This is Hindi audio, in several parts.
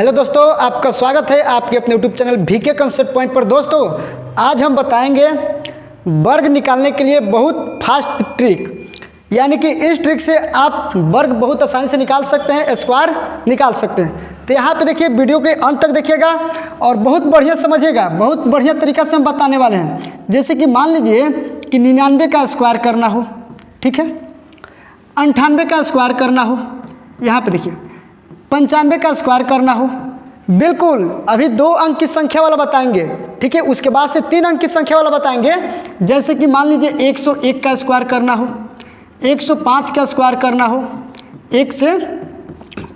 हेलो दोस्तों, आपका स्वागत है आपके अपने YouTube channel VK concept point पर। दोस्तों आज हम बताएंगे वर्ग निकालने के लिए बहुत फास्ट ट्रिक, यानी कि इस ट्रिक से आप वर्ग बहुत आसानी से निकाल सकते हैं, स्क्वायर निकाल सकते हैं। तो यहाँ पे देखिए, वीडियो के अंत तक देखिएगा और बहुत बढ़िया समझिएगा। बहुत बढ़िया तरीका से हम बताने वाले हैं। जैसे कि मान लीजिए कि 99 का स्क्वायर करना हो, ठीक है, 98 का स्क्वायर करना हो, यहाँ पे देखिए 95 का स्क्वायर करना हो। बिल्कुल अभी 2 अंक की संख्या वाला बताएंगे, ठीक है, उसके बाद से 3 अंक की संख्या वाला बताएंगे। जैसे कि मान लीजिए 101 का स्क्वायर करना हो, 105 का स्क्वायर करना हो, 1 से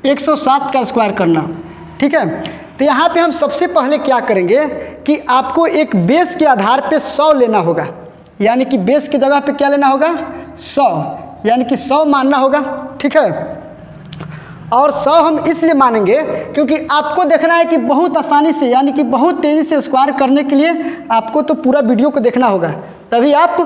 107 का स्क्वायर करना हो, ठीक है। तो यहाँ पे हम सबसे पहले क्या करेंगे कि आपको एक बेस के आधार पे 100 लेना होगा, यानी कि बेस की जगह पे क्या लेना होगा, 100, यानी कि 100 मानना होगा, ठीक है। और 100 हम इसलिए मानेंगे क्योंकि आपको देखना है कि बहुत आसानी से, यानी कि बहुत तेज़ी से स्क्वायर करने के लिए आपको तो पूरा वीडियो को देखना होगा, तभी आप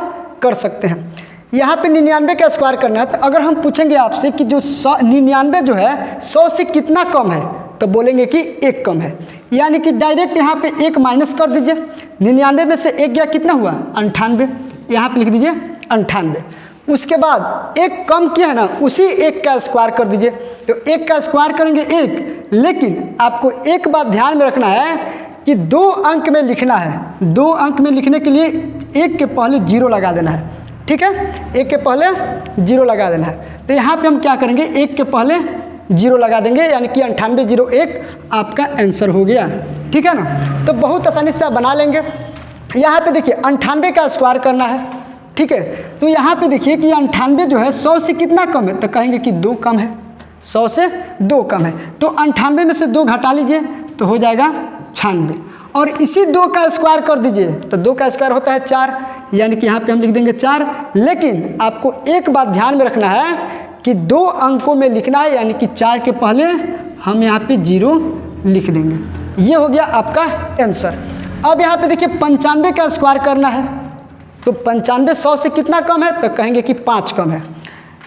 कर सकते हैं। यहाँ पे 99 का स्क्वायर करना है। तो अगर हम पूछेंगे आपसे कि जो 99 जो है 100 से कितना कम है, तो बोलेंगे कि 1 कम है, यानी कि डायरेक्ट यहाँ पे 1 माइनस कर दीजिए। 99 में से 1 गया, कितना हुआ, 98, यहाँ पे लिख दीजिए 98। उसके बाद 1 कम किया है ना, उसी 1 का स्क्वायर कर दीजिए। तो 1 का स्क्वायर करेंगे 1, लेकिन आपको एक बात ध्यान में रखना है कि 2 अंक में लिखना है। 2 अंक में लिखने के लिए 1 के पहले 0 लगा देना है, ठीक है, 1 के पहले 0 लगा देना है। तो यहाँ पे हम क्या करेंगे, 1 के पहले 0 लगा देंगे, यानी कि 9801 आपका आंसर हो गया, ठीक है ना। तो बहुत आसानी से आप बना लेंगे। यहाँ पे देखिए 98 का स्क्वायर करना है, ठीक है। तो यहाँ पे देखिए कि 98 जो है 100 से कितना कम है, तो कहेंगे कि 2 कम है, 100 से 2 कम है। तो 98 में से 2 घटा लीजिए तो हो जाएगा 96, और इसी 2 का स्क्वायर कर दीजिए। तो 2 का स्क्वायर होता है 4, यानी कि यहाँ पे हम लिख देंगे 4। लेकिन आपको एक बात ध्यान में रखना है कि 2 अंकों में लिखना है, यानी कि 4 के पहले हम यहाँ पे 0 लिख देंगे। ये हो गया आपका आंसर। अब यहाँ पे देखिए 95 का स्क्वायर करना है। तो 95 100 से कितना कम है, तो कहेंगे कि 5 कम है।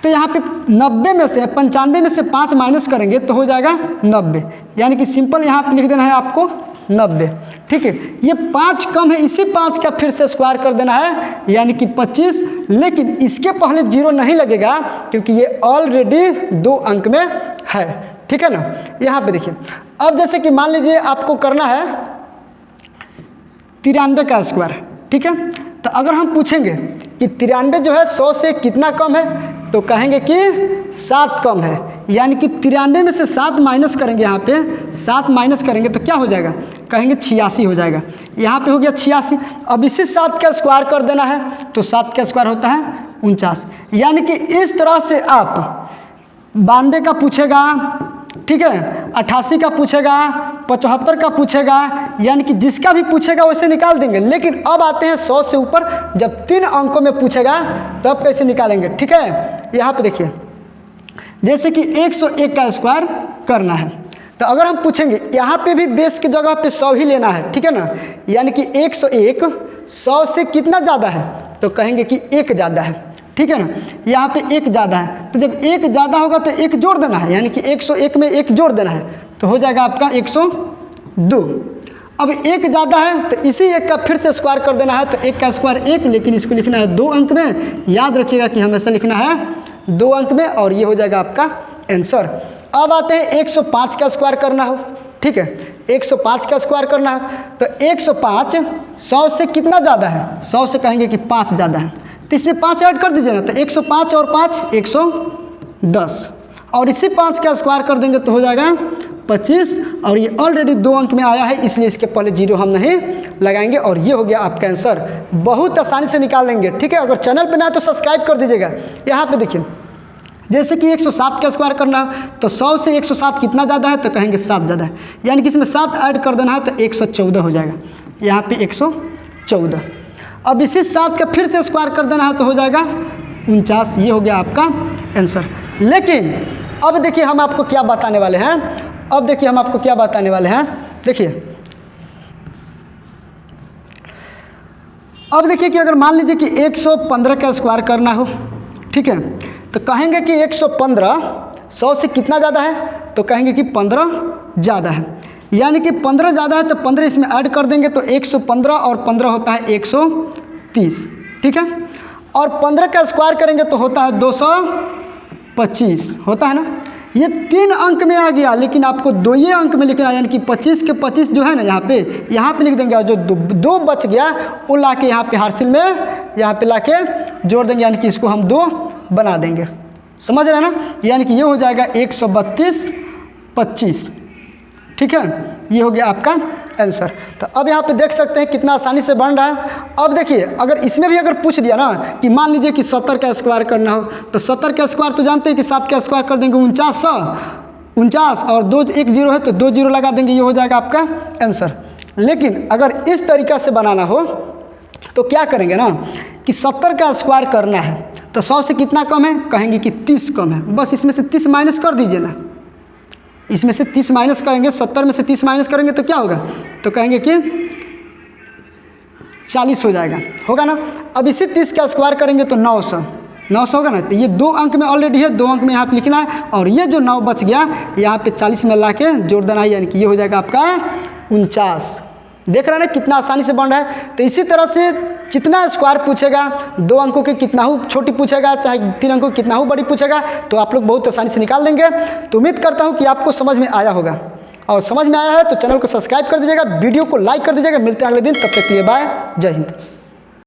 तो यहाँ पे 90 में से 95 में से 5 माइनस करेंगे तो हो जाएगा 90, यानी कि सिंपल यहाँ पे लिख देना है आपको 90, ठीक है। ये 5 कम है, इसी 5 का फिर से स्क्वायर कर देना है, यानी कि 25। लेकिन इसके पहले 0 नहीं लगेगा क्योंकि ये ऑलरेडी 2 अंक में है, ठीक है ना। यहाँ पे देखिए, अब जैसे कि मान लीजिए आपको करना है 93 का स्क्वायर, ठीक है। तो अगर हम पूछेंगे कि 93 जो है 100 से कितना कम है, तो कहेंगे कि 7 कम है, यानी कि 93 में से 7 माइनस करेंगे। यहाँ पे 7 माइनस करेंगे तो क्या हो जाएगा, कहेंगे 86 हो जाएगा। यहाँ पे हो गया 86। अब इसी 7 का स्क्वायर कर देना है, तो 7 का स्क्वायर होता है 49। यानी कि इस तरह से आप 92 का पूछेगा, ठीक है, 88 का पूछेगा, 75 का पूछेगा, यानी कि जिसका भी पूछेगा वैसे निकाल देंगे। लेकिन अब आते हैं 100 से ऊपर, जब 3 अंकों में पूछेगा तब कैसे निकालेंगे, ठीक है। यहाँ पे देखिए, जैसे कि 101 का स्क्वायर करना है। तो अगर हम पूछेंगे, यहाँ पे भी बेस की जगह पे 100 ही लेना है, ठीक है ना, यानी कि 101 100 से कितना ज़्यादा है, तो कहेंगे कि 1 ज़्यादा है, ठीक है ना। यहाँ पे 1 ज़्यादा है, तो जब 1 ज़्यादा होगा तो 1 जोड़ देना है, यानी कि 101 में 1 जोड़ देना है, तो हो जाएगा आपका 102। अब 1 ज़्यादा है तो इसी 1 का फिर से स्क्वायर कर देना है। तो 1 का स्क्वायर 1, लेकिन इसको लिखना है 2 अंक में। याद रखिएगा कि हमेशा लिखना है 2 अंक में, और ये हो जाएगा आपका आंसर। अब आते हैं 105 का स्क्वायर करना हो, ठीक है, 105 का स्क्वायर करना है। तो 105 100 से कितना ज़्यादा है, 100 से कहेंगे कि 5 ज़्यादा है, तो इसमें 5 ऐड कर दीजिए ना। तो 105 और 5 110, और इसी 5 का स्क्वायर कर देंगे तो हो जाएगा 25। और ये ऑलरेडी 2 अंक में आया है, इसलिए इसके पहले 0 हम नहीं लगाएंगे, और ये हो गया आपका आंसर। बहुत आसानी से निकाल लेंगे, ठीक है। अगर चैनल पे ना है तो सब्सक्राइब कर दीजिएगा। यहाँ पे देखिए, जैसे कि 107 का स्क्वायर करना है, तो 100 से 107 कितना ज़्यादा है, तो कहेंगे 7 ज़्यादा है, यानी कि इसमें 7 ऐड कर देना है, तो 114 हो जाएगा। यहाँ पे 114। अब इसी 7 का फिर से स्क्वायर कर देना है, तो हो जाएगा 49। ये हो गया आपका आंसर। लेकिन अब देखिए हम आपको क्या बताने वाले हैं, अब देखिए हम आपको क्या बताने वाले हैं। देखिए, अब देखिए कि अगर मान लीजिए कि 115 का स्क्वायर करना हो, ठीक है, तो कहेंगे कि 115 100 से कितना ज़्यादा है, तो कहेंगे कि 15 ज़्यादा है। यानी कि 15 ज़्यादा है तो 15 इसमें ऐड कर देंगे तो 115 और 15 होता है 130, ठीक है। और 15 का स्क्वायर करेंगे तो होता है 225, होता है ना। ये 3 अंक में आ गया, लेकिन आपको 2 अंक में लिखना है, यानी कि 25 के 25 जो है ना यहाँ पे लिख देंगे, और जो दो बच गया वो ला के यहाँ पे हासिल में यहाँ पे ला के जोड़ देंगे, यानी कि इसको हम 2 बना देंगे। समझ रहे हैं ना। यानी कि ये हो जाएगा 132 25, ठीक है। ये हो गया आपका आंसर। तो अब यहाँ पे देख सकते हैं कितना आसानी से बन रहा है। अब देखिए, अगर इसमें भी अगर पूछ दिया ना कि मान लीजिए कि 70 का स्क्वायर करना हो, तो 70 का स्क्वायर तो जानते हैं कि 7 का स्क्वायर कर देंगे 49 और 2 1 0 है तो 2 0 लगा देंगे, ये हो जाएगा आपका आंसर। लेकिन अगर इस तरीका से बनाना हो तो क्या करेंगे ना कि 70 का स्क्वायर करना है तो 100 से कितना कम है, कहेंगे कि 30 कम है, बस इसमें से 30 माइनस कर दीजिए ना। इसमें से 30 माइनस करेंगे, 70 में से 30 माइनस करेंगे तो क्या होगा, तो कहेंगे कि 40 हो जाएगा, होगा ना। अब इसी 30 का स्क्वायर करेंगे तो 900 होगा ना। तो ये 2 अंक में ऑलरेडी है, 2 अंक में यहाँ पे लिखना है, और ये जो 9 बच गया यहाँ पे 40 में ला के जोड़ देना है, यानी कि ये हो जाएगा आपका 49। देख रहे हैं ना कितना आसानी से बन रहा है। तो इसी तरह से जितना स्क्वायर पूछेगा, 2 अंकों के कितना हो छोटी पूछेगा, चाहे 3 अंकों की कितना हो बड़ी पूछेगा, तो आप लोग बहुत आसानी से निकाल देंगे। तो उम्मीद करता हूँ कि आपको समझ में आया होगा, और समझ में आया है तो चैनल को सब्सक्राइब कर दीजिएगा, वीडियो को लाइक कर दीजिएगा। मिलते हैं अगले दिन, तब तक के लिए बाय, जय हिंद।